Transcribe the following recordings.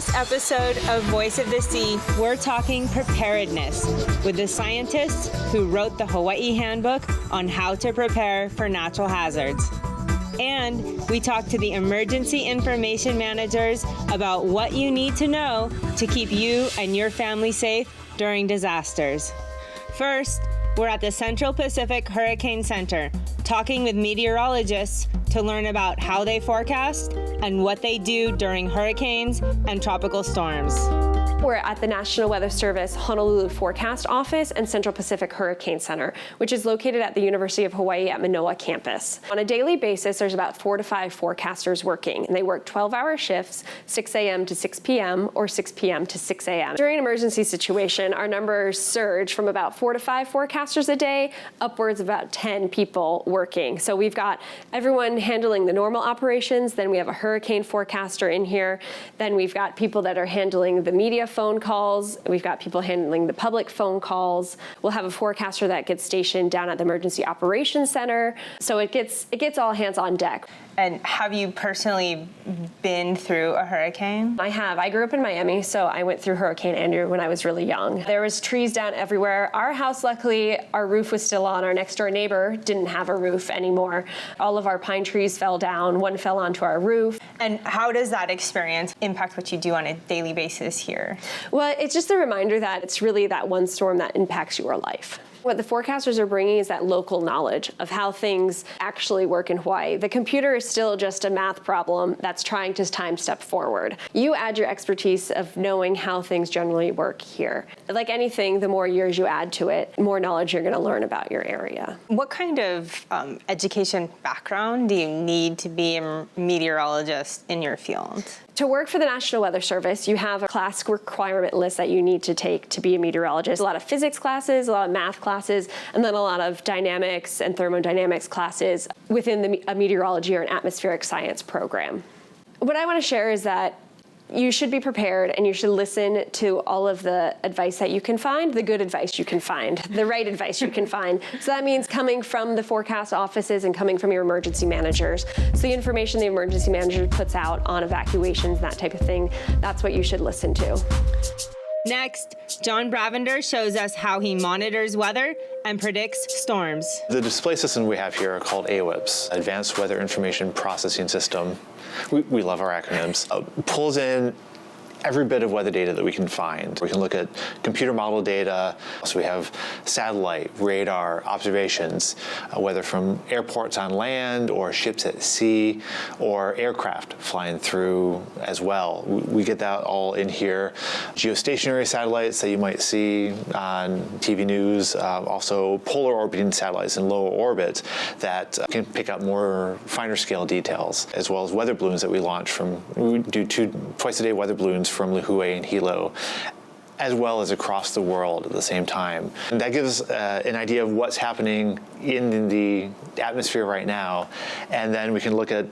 this episode of Voice of the Sea, we're talking preparedness with the scientists who wrote the Hawaiʻi Handbook on how to prepare for natural hazards. And we talk to the emergency information managers about what you need to know to keep you and your family safe during disasters. First, we're at the Central Pacific Hurricane Center, talking with meteorologists to learn about how they forecast and what they do during hurricanes and tropical storms. We're at the National Weather Service Honolulu Forecast Office and Central Pacific Hurricane Center, which is located at the University of Hawaii at Manoa campus. On a daily basis, there's about 4 to 5 forecasters working, and they work 12-hour shifts, 6 a.m. to 6 p.m. or 6 p.m. to 6 a.m. During an emergency situation, our numbers surge from about 4 to 5 forecasters a day, upwards of about 10 people working. So we've got everyone handling the normal operations, then we have a hurricane forecaster in here, then we've got people that are handling the media phone calls. We've got people handling the public phone calls. We'll have a forecaster that gets stationed down at the Emergency Operations Center. So it gets all hands on deck. And have you personally been through a hurricane? I have. I grew up in Miami, so I went through Hurricane Andrew when I was really young. There was trees down everywhere. Our house, luckily, our roof was still on. Our next door neighbor didn't have a roof anymore. All of our pine trees fell down. One fell onto our roof. And how does that experience impact what you do on a daily basis here? Well, it's just a reminder that it's really that one storm that impacts your life. What the forecasters are bringing is that local knowledge of how things actually work in Hawaii. The computer is still just a math problem that's trying to time step forward. You add your expertise of knowing how things generally work here. Like anything, the more years you add to it, more knowledge you're going to learn about your area. What kind of education background do you need to be a meteorologist in your field? To work for the National Weather Service, you have a class requirement list that you need to take to be a meteorologist. A lot of physics classes, a lot of math classes, and then a lot of dynamics and thermodynamics classes within a meteorology or an atmospheric science program. What I want to share is that you should be prepared and you should listen to all of the advice that you can find, the good advice you can find, the right advice you can find. So that means coming from the forecast offices and coming from your emergency managers. So the information the emergency manager puts out on evacuations, that type of thing, that's what you should listen to. Next, John Bravender shows us how he monitors weather and predicts storms. The display system we have here are called AWIPS, Advanced Weather Information Processing System. We love our acronyms. Pulls in every bit of weather data that we can find. We can look at computer model data. So we have satellite, radar, observations, whether from airports on land or ships at sea or aircraft flying through as well. We get that all in here. Geostationary satellites that you might see on TV news, also polar orbiting satellites in low orbit that can pick up more finer scale details, as well as weather balloons that we launch from. We do twice a day weather balloons from Lihue and Hilo, as well as across the world at the same time. And that gives an idea of what's happening in the atmosphere right now, and then we can look at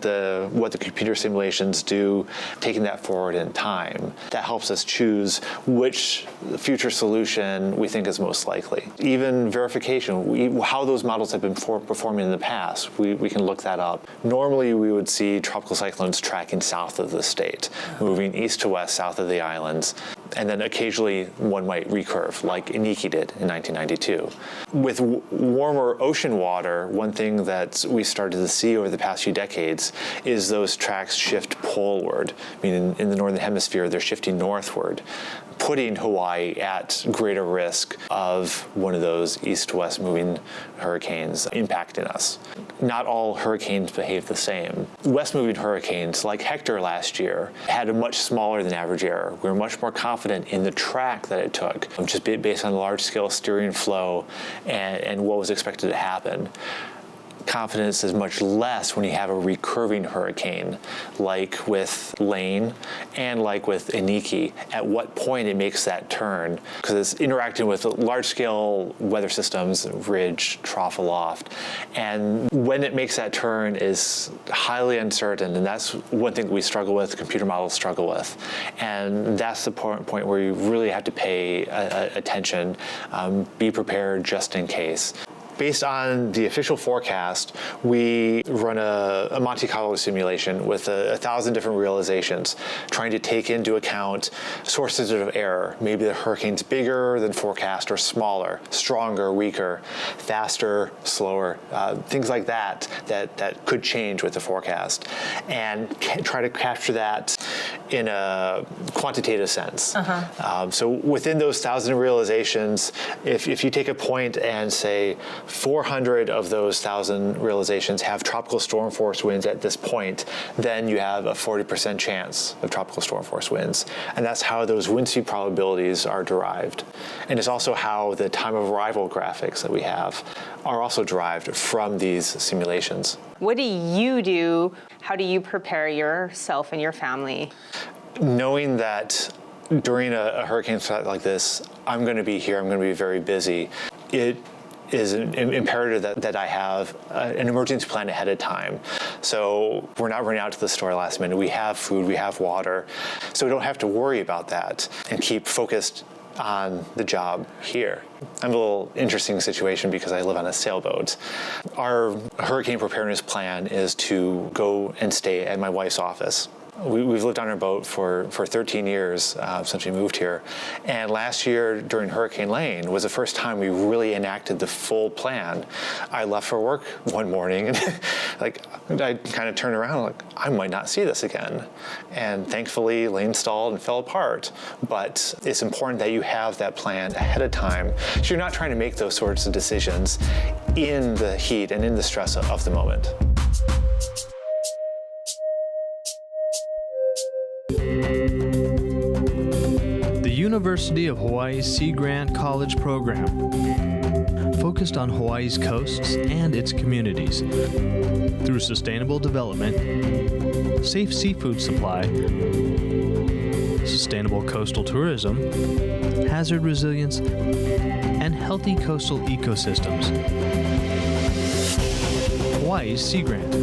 what the computer simulations do, taking that forward in time. That helps us choose which future solution we think is most likely. Even verification, how those models have been performing in the past, we can look that up. Normally we would see tropical cyclones tracking south of the state, moving east to west south of the islands, and then occasionally one might recurve, like Iniki did in 1992. With warmer ocean water, one thing that we started to see over the past few decades is those tracks shift poleward, meaning in the northern hemisphere they're shifting northward, putting Hawaii at greater risk of one of those east-west moving hurricanes impacting us. Not all hurricanes behave the same. West-moving hurricanes, like Hector last year, had a much smaller than average error. We were much more confident in the track that it took, just based on large-scale steering flow and what was expected to happen. Confidence is much less when you have a recurving hurricane, like with Lane and like with Iniki. At what point it makes that turn, because it's interacting with large-scale weather systems, ridge, trough, aloft, and when it makes that turn is highly uncertain, and that's one thing we struggle with, computer models struggle with, and that's the point where you really have to pay attention, be prepared just in case. Based on the official forecast, we run a Monte Carlo simulation with 1,000 different realizations, trying to take into account sources of error. Maybe the hurricane's bigger than forecast or smaller, stronger, weaker, faster, slower, things like that could change with the forecast, and try to capture that in a quantitative sense. So within those 1,000 realizations, if you take a point and say 400 of those 1,000 realizations have tropical storm force winds at this point, then you have a 40% chance of tropical storm force winds. And that's how those wind speed probabilities are derived. And it's also how the time of arrival graphics that we have are also derived from these simulations. What do you do? How do you prepare yourself and your family? Knowing that during a hurricane threat like this, I'm going to be here, I'm going to be very busy, it is imperative that I have an emergency plan ahead of time. So we're not running out to the store last minute. We have food, we have water, so we don't have to worry about that and keep focused on the job here. I'm in a little interesting situation because I live on a sailboat. Our hurricane preparedness plan is to go and stay at my wife's office. We've lived on our boat for 13 years since we moved here. And last year during Hurricane Lane was the first time we really enacted the full plan. I left for work one morning and I kind of turned around like, I might not see this again. And thankfully Lane stalled and fell apart. But it's important that you have that plan ahead of time so you're not trying to make those sorts of decisions in the heat and in the stress of the moment. University of Hawaii's Sea Grant College program, focused on Hawaii's coasts and its communities through sustainable development, safe seafood supply, sustainable coastal tourism, hazard resilience, and healthy coastal ecosystems. Hawaii's Sea Grant.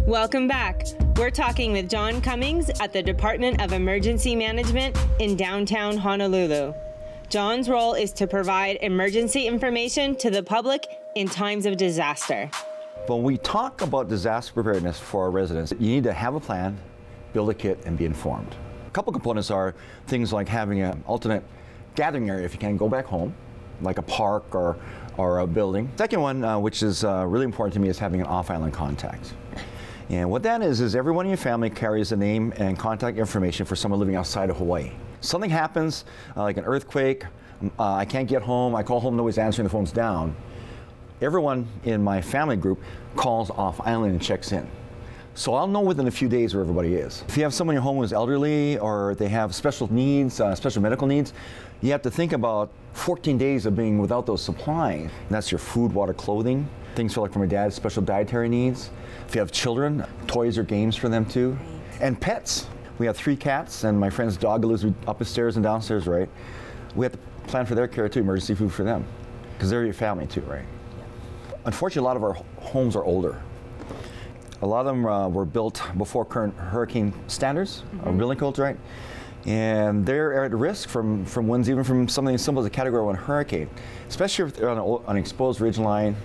Welcome back. We're talking with John Cummings at the Department of Emergency Management in downtown Honolulu. John's role is to provide emergency information to the public in times of disaster. When we talk about disaster preparedness for our residents, you need to have a plan, build a kit, and be informed. A couple components are things like having an alternate gathering area if you can go back home, like a park or a building. Second one, which is really important to me, is having an off-island contact. And what that is everyone in your family carries a name and contact information for someone living outside of Hawaii. Something happens, like an earthquake, I can't get home, I call home, nobody's answering, the phone's down. Everyone in my family group calls off island and checks in. So I'll know within a few days where everybody is. If you have someone in your home who's elderly or they have special needs, special medical needs, you have to think about 14 days of being without those supplies. And that's your food, water, clothing, things for my dad's special dietary needs. If you have children, toys or games for them too. And pets. We have 3 cats and my friend's dog lives upstairs and downstairs, right? We have to plan for their care too, emergency food for them. Because they're your family too, right? Unfortunately, a lot of our homes are older. A lot of them were built before current hurricane standards, building codes, right? And they're at risk from winds, even from something as simple as a Category 1 hurricane, especially if they're on an exposed ridgeline,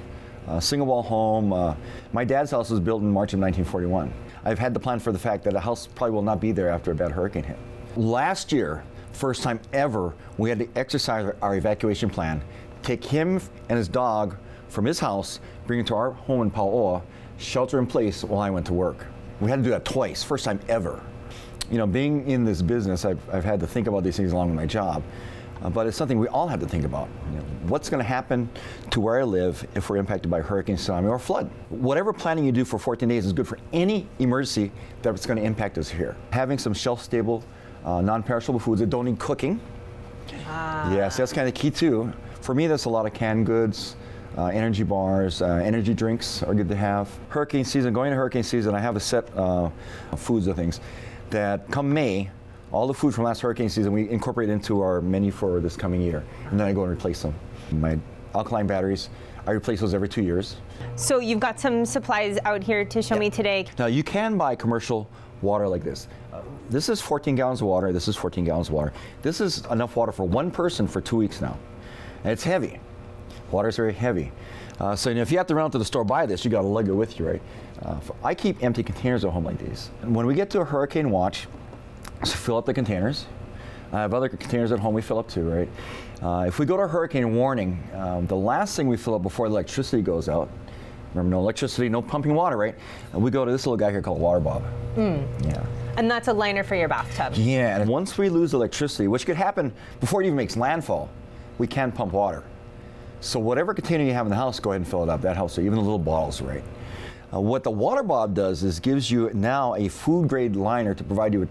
single wall home. My dad's house was built in March of 1941. I've had to plan for the fact that a house probably will not be there after a bad hurricane hit. Last year, first time ever, we had to exercise our evacuation plan, take him and his dog from his house, bring him to our home in Pauoa, shelter in place while I went to work. We had to do that twice, first time ever. You know, being in this business, I've had to think about these things along with my job, but it's something we all have to think about. You know, what's going to happen to where I live if we're impacted by hurricane, tsunami, or flood? Whatever planning you do for 14 days is good for any emergency that's going to impact us here. Having some shelf-stable, non-perishable foods that don't need cooking. Yes, that's kind of key too. For me, that's a lot of canned goods, energy bars, energy drinks are good to have. Hurricane season, going to hurricane season, I have a set of foods and things that come May, all the food from last hurricane season, we incorporate into our menu for this coming year. And then I go and replace them. My alkaline batteries, I replace those every 2 years. So you've got some supplies out here to show me today. Now you can buy commercial water like this. This is 14 gallons of water. This is 14 gallons of water. This is enough water for one person for 2 weeks now. And it's heavy. Water is very heavy. So if you have to run out to the store buy this, you got to lug it with you, right? I keep empty containers at home like these. And when we get to a hurricane watch, so fill up the containers. I have other containers at home we fill up too, right? If we go to a hurricane warning, the last thing we fill up before the electricity goes out, remember, no electricity, no pumping water, right? And we go to this little guy here called Water Bob. Yeah. And that's a liner for your bathtub. Yeah, and once we lose electricity, which could happen before it even makes landfall, we can pump water. So whatever container you have in the house, go ahead and fill it up. That helps, even the little bottles, right? What the Water Bob does is gives you now a food-grade liner to provide you with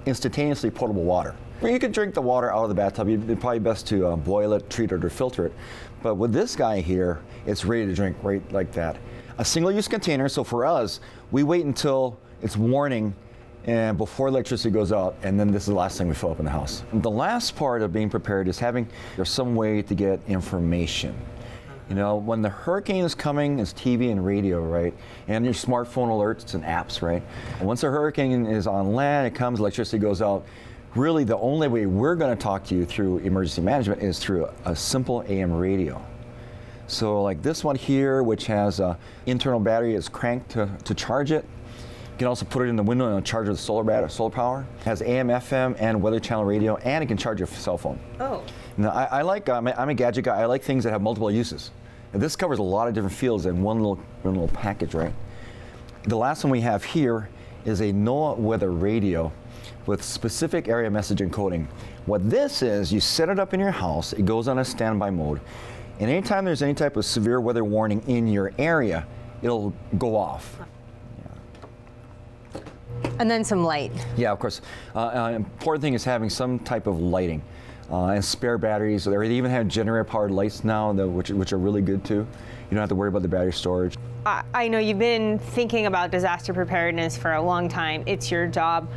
instantaneously potable water. You could drink the water out of the bathtub. It's probably best to boil it, treat it, or filter it. But with this guy here, it's ready to drink right like that. A single-use container, so for us, we wait until it's warning and before electricity goes out, and then this is the last thing we fill up in the house. The last part of being prepared is having there's some way to get information. You know, when the hurricane is coming, it's TV and radio, right? And your smartphone alerts and apps, right? And once a hurricane is on land, it comes, electricity goes out. Really, the only way we're going to talk to you through emergency management is through a simple AM radio. So like this one here, which has an internal battery, is cranked to charge it. You can also put it in the window and charge it with solar power. It has AM, FM, and Weather Channel radio, and it can charge your cell phone. Oh. Now, I like, I'm a gadget guy. I like things that have multiple uses. And this covers a lot of different fields in one little package, right? The last one we have here is a NOAA weather radio with specific area message encoding. What this is, you set it up in your house, it goes on a standby mode, and anytime there's any type of severe weather warning in your area, it'll go off. And then some light. Yeah, of course. Important thing is having some type of lighting and spare batteries. They even have generator-powered lights now, which are really good too. You don't have to worry about the battery storage. I know you've been thinking about disaster preparedness for a long time. It's your job.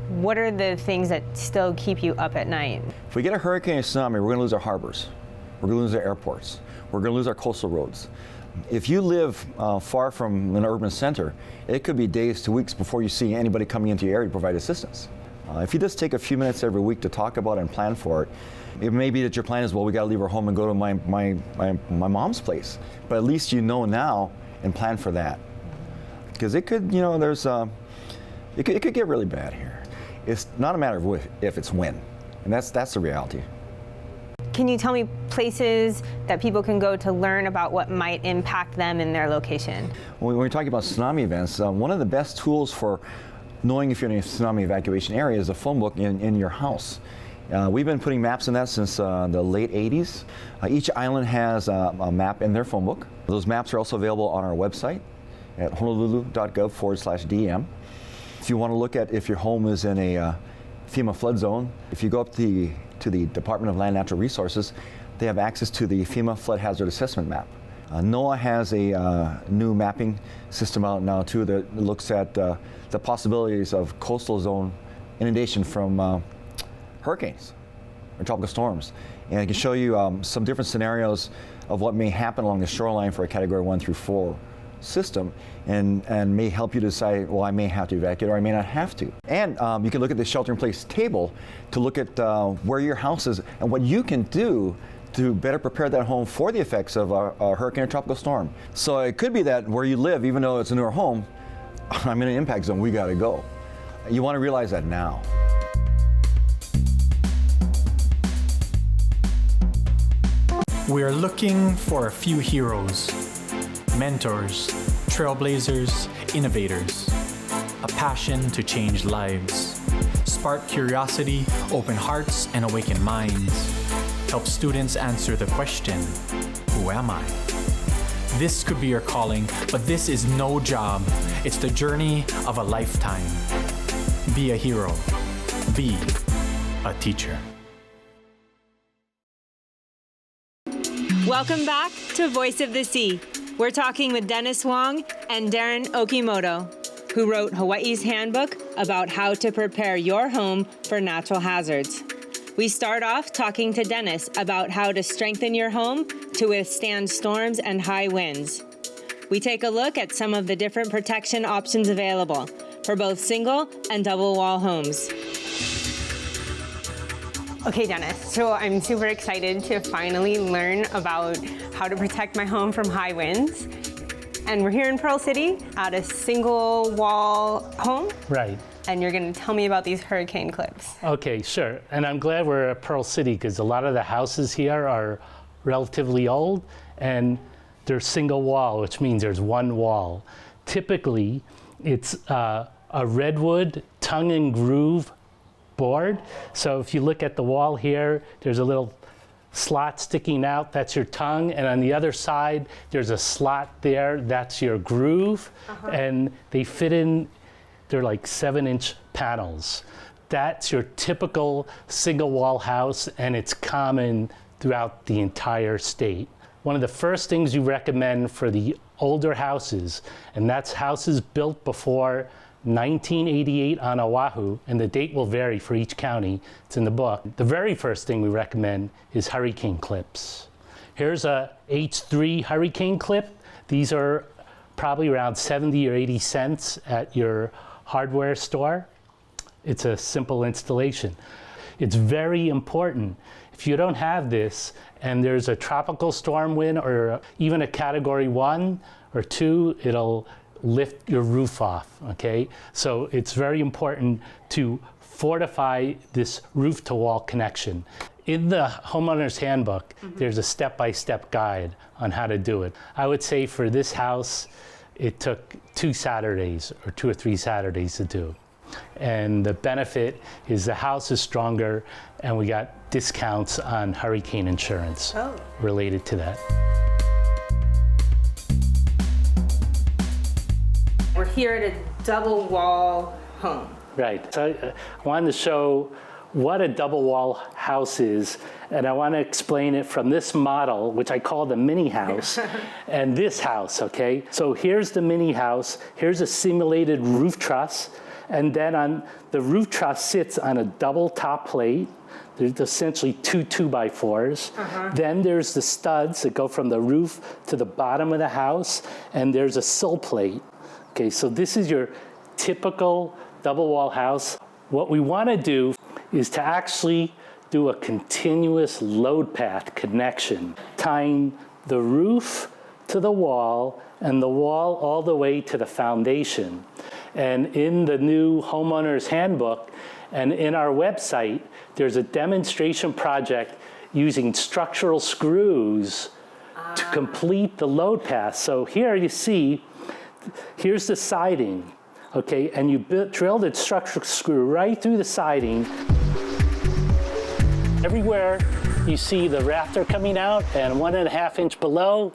What are the things that still keep you up at night? If we get a hurricane or tsunami, we're going to lose our harbors. We're going to lose our airports. We're going to lose our coastal roads. If you live far from an urban center, it could be days to weeks before you see anybody coming into your area to provide assistance. If you just take a few minutes every week to talk about it and plan for it, it may be that your plan is, well, we got to leave our home and go to my mom's place. But at least you know now and plan for that. Because it could, it could get really bad here. It's not a matter of if, it's when. And that's the reality. Can you tell me places that people can go to learn about what might impact them in their location? When we're talking about tsunami events, one of the best tools for knowing if you're in a tsunami evacuation area is a phone book in your house. We've been putting maps in that since the late 80s. Each island has a map in their phone book. Those maps are also available on our website at honolulu.gov/DM. If you want to look at if your home is in a FEMA flood zone, if you go up to the Department of Land Natural Resources, they have access to the FEMA Flood Hazard Assessment Map. NOAA has a new mapping system out now too that looks at the possibilities of coastal zone inundation from hurricanes or tropical storms. And it can show you some different scenarios of what may happen along the shoreline for a Category 1 through 4 system, and may help you decide, well, I may have to evacuate or I may not have to. And you can look at the shelter-in-place table to look at where your house is and what you can do to better prepare that home for the effects of a hurricane or tropical storm. So it could be that where you live, even though it's a newer home, I'm in an impact zone, we gotta go. You wanna realize that now. We are looking for a few heroes, mentors, trailblazers, innovators, a passion to change lives, spark curiosity, open hearts, and awaken minds, help students answer the question, who am I? This could be your calling, but this is no job. It's the journey of a lifetime. Be a hero. Be a teacher. Welcome back to Voice of the Sea. We're talking with Dennis Wong and Darren Okimoto, who wrote Hawaiʻi's Handbook about how to prepare your home for natural hazards. We start off talking to Dennis about how to strengthen your home to withstand storms and high winds. We take a look at some of the different protection options available, for both single and double wall homes. Okay, Dennis, so I'm super excited to finally learn about how to protect my home from high winds. And we're here in Pearl City at a single wall home. Right. And you're gonna tell me about these hurricane clips. Okay, sure. And I'm glad we're at Pearl City because a lot of the houses here are relatively old and they're single wall, which means there's one wall. Typically, it's a redwood tongue and groove board. So if you look at the wall here, there's a little slot sticking out, that's your tongue, and on the other side, there's a slot there, that's your groove, and they fit in, they're like 7-inch panels. That's your typical single wall house, and it's common throughout the entire state. One of the first things you recommend for the older houses, and that's houses built before 1988 on Oahu, and the date will vary for each county. It's in the book. The very first thing we recommend is hurricane clips. Here's a H3 hurricane clip. These are probably around 70 or 80 cents at your hardware store. It's a simple installation. It's very important. If you don't have this and there's a tropical storm wind or even a category 1 or 2, it'll lift your roof off, okay? So it's very important to fortify this roof-to-wall connection. In the Homeowners Handbook, there's a step-by-step guide on how to do it. I would say for this house, it took 2 Saturdays or 2 or 3 Saturdays to do. And the benefit is the house is stronger and we got discounts on hurricane insurance related to that. We're here at a double wall home. Right. So I wanted to show what a double wall house is, and I want to explain it from this model, which I call the mini house, and this house, okay? So here's the mini house, here's a simulated roof truss, and then on the roof truss sits on a double top plate. There's essentially 2 2x4s. Then there's the studs that go from the roof to the bottom of the house, and there's a sill plate. Okay, so this is your typical double wall house. What we want to do is to actually do a continuous load path connection, tying the roof to the wall and the wall all the way to the foundation. And in the new Homeowners Handbook and in our website, there's a demonstration project using structural screws to complete the load path. So here you see, here's the siding, okay, and you drilled a structural screw right through the siding. Everywhere you see the rafter coming out and 1.5 inch below,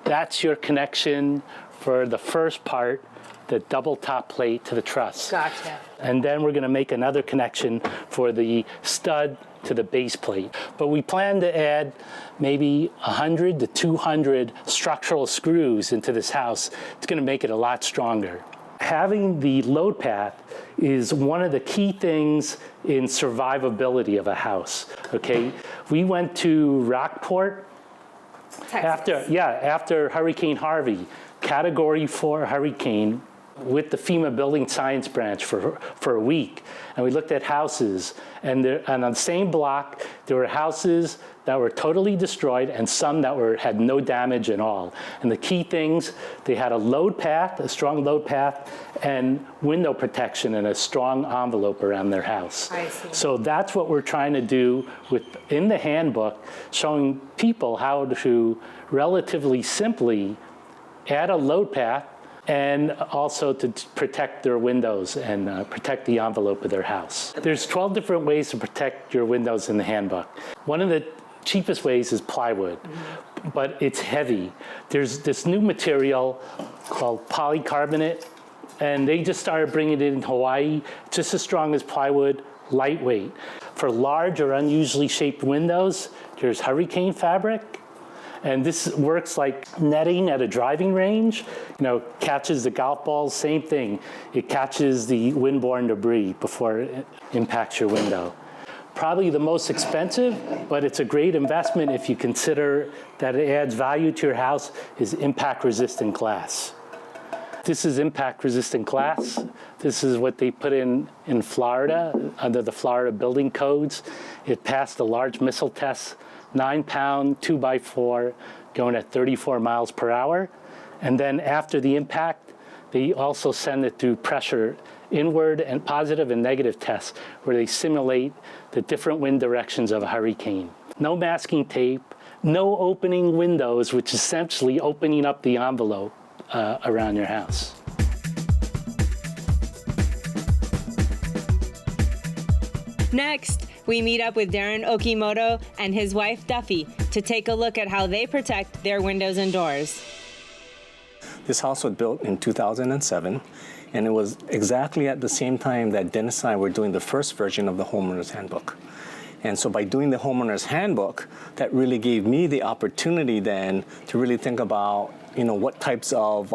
that's your connection for the first part, the double top plate to the truss. Gotcha. And then we're gonna make another connection for the stud to the base plate. But we plan to add maybe 100 to 200 structural screws into this house. It's gonna make it a lot stronger. Having the load path is one of the key things in survivability of a house, okay? We went to Rockport after Hurricane Harvey, Category 4 hurricane, with the FEMA Building Science Branch for a week. And we looked at houses, and on the same block, there were houses that were totally destroyed and some that had no damage at all. And the key things, they had a load path, a strong load path, and window protection and a strong envelope around their house. I see. So that's what we're trying to do in the handbook, showing people how to relatively simply add a load path and also to protect their windows and protect the envelope of their house. There's 12 different ways to protect your windows in the handbook. One of the cheapest ways is plywood, but it's heavy. There's this new material called polycarbonate, and they just started bringing it in Hawaii, just as strong as plywood, lightweight. For large or unusually shaped windows, there's hurricane fabric. And this works like netting at a driving range, catches the golf balls, same thing. It catches the windborne debris before it impacts your window. Probably the most expensive, but it's a great investment if you consider that it adds value to your house, is impact-resistant glass. This is impact-resistant glass. This is what they put in Florida under the Florida building codes. It passed a large missile test, 9-pound, 2x4, going at 34 miles per hour. And then after the impact, they also send it through pressure inward and positive and negative tests where they simulate the different wind directions of a hurricane. No masking tape, no opening windows, which is essentially opening up the envelope around your house. Next, we meet up with Darren Okimoto and his wife Duffy to take a look at how they protect their windows and doors. This house was built in 2007, and it was exactly at the same time that Dennis and I were doing the first version of the Homeowners Handbook. And so by doing the Homeowners Handbook, that really gave me the opportunity then to really think about, what types of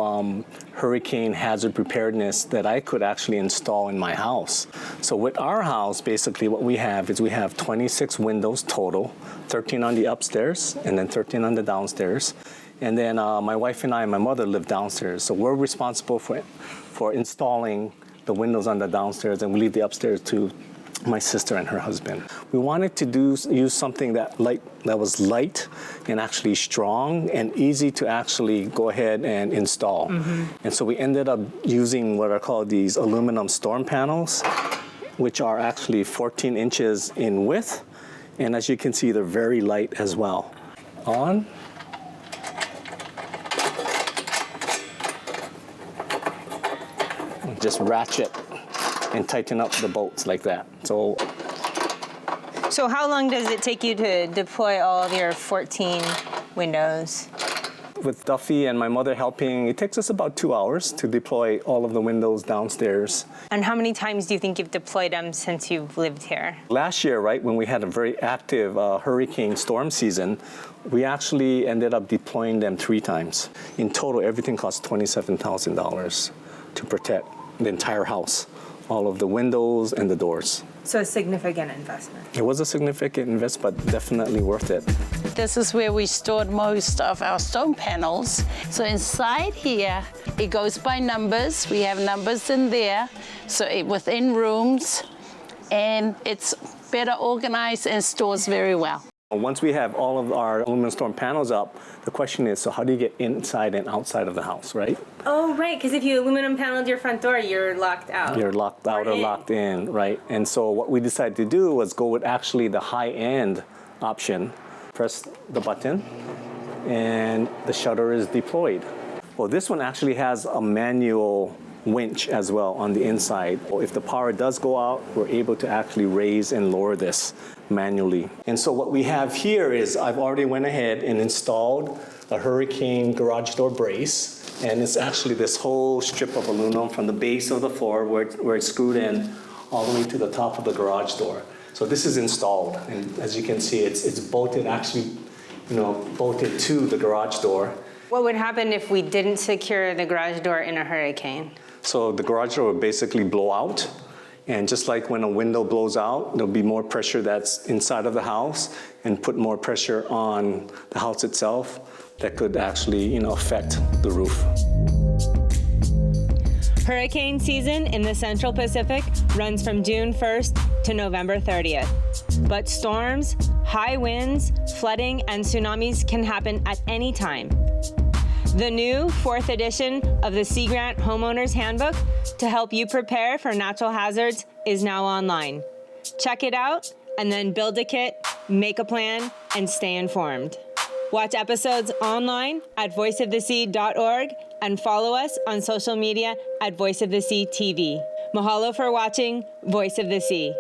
hurricane hazard preparedness that I could actually install in my house. So with our house, basically what we have is we have 26 windows total, 13 on the upstairs and then 13 on the downstairs. And then my wife and I and my mother live downstairs. So we're responsible for installing the windows on the downstairs, and we leave the upstairs to my sister and her husband. We wanted to use something that was light and actually strong and easy to actually go ahead and install. Mm-hmm. And so we ended up using what are called these aluminum storm panels, which are actually 14 inches in width. And as you can see, they're very light as well. On. Just ratchet and tighten up the bolts like that. So how long does it take you to deploy all of your 14 windows? with Duffy and my mother helping, it takes us about 2 hours to deploy all of the windows downstairs. And how many times do you think you've deployed them since you've lived here? Last year, right, when we had a very active hurricane storm season, we actually ended up deploying them 3 times. In total, everything cost $27,000 to protect the entire house, all of the windows and the doors. So a significant investment. It was a significant investment, but definitely worth it. This is where we stored most of our stone panels. So inside here, it goes by numbers. We have numbers in there, so within rooms, and it's better organized and stores very well. Once we have all of our aluminum storm panels up, the question is, so how do you get inside and outside of the house, right? Oh, right, because if you aluminum paneled your front door, you're locked out. You're locked out or locked in, right? And so what we decided to do was go with actually the high-end option. Press the button, and the shutter is deployed. Well, this one actually has a manual winch as well on the inside. If the power does go out, we're able to actually raise and lower this manually. And so what we have here is I've already went ahead and installed a hurricane garage door brace, and it's actually this whole strip of aluminum from the base of the floor where it's screwed in all the way to the top of the garage door. So this is installed, and as you can see, it's bolted actually, bolted to the garage door. What would happen if we didn't secure the garage door in a hurricane? So the garage door would basically blow out, and just like when a window blows out, there'll be more pressure that's inside of the house and put more pressure on the house itself that could actually, affect the roof. Hurricane season in the Central Pacific runs from June 1st to November 30th. But storms, high winds, flooding, and tsunamis can happen at any time. The new 4th edition of the Sea Grant Homeowners Handbook to help you prepare for natural hazards is now online. Check it out and then build a kit, make a plan, and stay informed. Watch episodes online at voiceofthesea.org and follow us on social media at Voice of the Sea TV. Mahalo for watching Voice of the Sea.